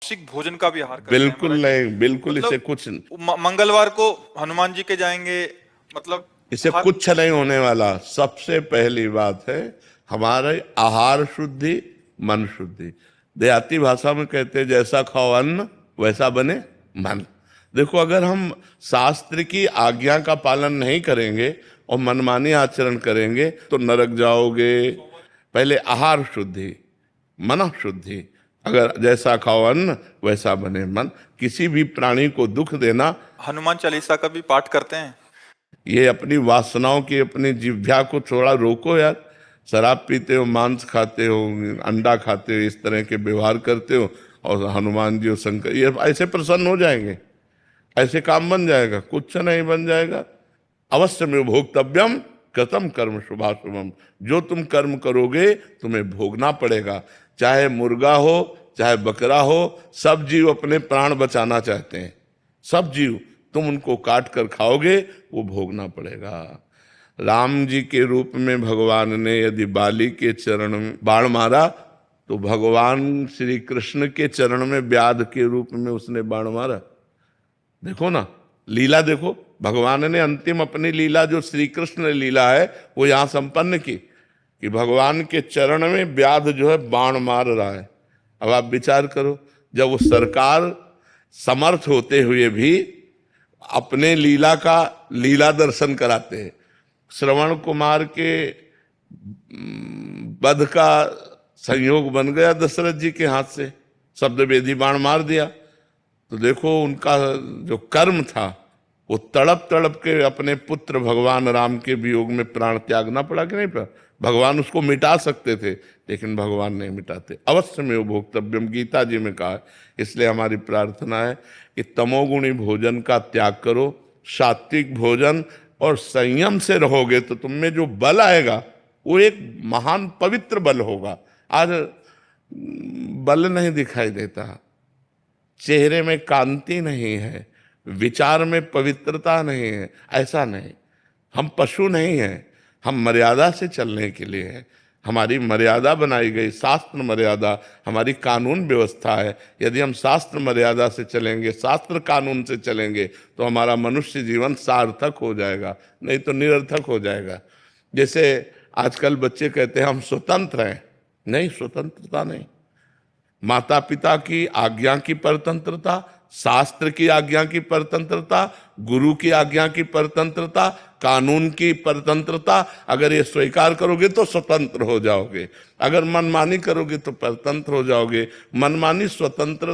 मांसिक भोजन का भी आहार करते हैं बिल्कुल महाराज जी। नहीं, बिल्कुल इसे मतलब कुछ, मंगलवार को हनुमान जी के जाएंगे, मतलब इसे हर। कुछ नहीं होने वाला। सबसे पहली बात है हमारे आहार शुद्धि, मन शुद्धि। देहाती भाषा में कहते हैं जैसा खाओ अन्न वैसा बने मन। देखो, अगर हम शास्त्र की आज्ञा का पालन नहीं करेंगे और मनमानी आचरण करेंगे तो नरक जाओगे। पहले आहार शुद्धि, मन शुद्धि। अगर जैसा खाओ अन्न वैसा बने मन। किसी भी प्राणी को दुख देना, हनुमान चालीसा का भी पाठ करते हैं। ये अपनी वासनाओं की, अपनी जिह्वा को थोड़ा रोको यार। शराब पीते हो, मांस खाते हो, अंडा खाते हो, इस तरह के व्यवहार करते हो, और हनुमान जी और शंकर ये ऐसे प्रसन्न हो जाएंगे, ऐसे काम बन जाएगा? कुछ नहीं बन जाएगा। अवश्य में भोक्तव्यम कृतम कर्म शुभाशुभम। जो तुम कर्म करोगे तुम्हें भोगना पड़ेगा। चाहे मुर्गा हो, चाहे बकरा हो, सब जीव अपने प्राण बचाना चाहते हैं। सब जीव, तुम उनको काट कर खाओगे, वो भोगना पड़ेगा। राम जी के रूप में भगवान ने यदि बाली के चरण में बाण मारा, तो भगवान श्री कृष्ण के चरण में व्याध के रूप में उसने बाण मारा। देखो ना, लीला देखो। भगवान ने अंतिम अपनी लीला, जो श्री कृष्ण लीला है, वो यहां संपन्न की कि भगवान के चरण में व्याध जो है बाण मार रहा है। अब आप विचार करो, जब वो सरकार समर्थ होते हुए भी अपने लीला का लीला दर्शन कराते हैं। श्रवण कुमार के वध का संयोग बन गया दशरथ जी के हाथ से, शब्द वेदी बाण मार दिया। तो देखो, उनका जो कर्म था, वो तड़प तड़प के अपने पुत्र भगवान राम के वियोग में प्राण त्यागना पड़ा कि नहीं पड़ा? भगवान उसको मिटा सकते थे, लेकिन भगवान नहीं मिटाते। अवश्य में वो भोक्तव्यम, गीता जी में कहा है। इसलिए हमारी प्रार्थना है कि तमोगुणी भोजन का त्याग करो, सात्विक भोजन और संयम से रहोगे तो तुम में जो बल आएगा वो एक महान पवित्र बल होगा। आज बल नहीं दिखाई देता, चेहरे में कांति नहीं है, विचार में पवित्रता नहीं है। ऐसा नहीं, हम पशु नहीं हैं, हम मर्यादा से चलने के लिए हैं। हमारी मर्यादा बनाई गई, शास्त्र मर्यादा हमारी कानून व्यवस्था है। यदि हम शास्त्र मर्यादा से चलेंगे, शास्त्र कानून से चलेंगे, तो हमारा मनुष्य जीवन सार्थक हो जाएगा, नहीं तो निरर्थक हो जाएगा। जैसे आजकल बच्चे कहते हैं हम स्वतंत्र हैं। नहीं, स्वतंत्रता नहीं। माता पिता की आज्ञा की परतंत्रता, शास्त्र की आज्ञा की परतंत्रता, गुरु की आज्ञा की परतंत्रता, कानून की परतंत्रता, अगर ये स्वीकार करोगे तो स्वतंत्र हो जाओगे। अगर मनमानी करोगे तो परतंत्र हो जाओगे। मनमानी स्वतंत्र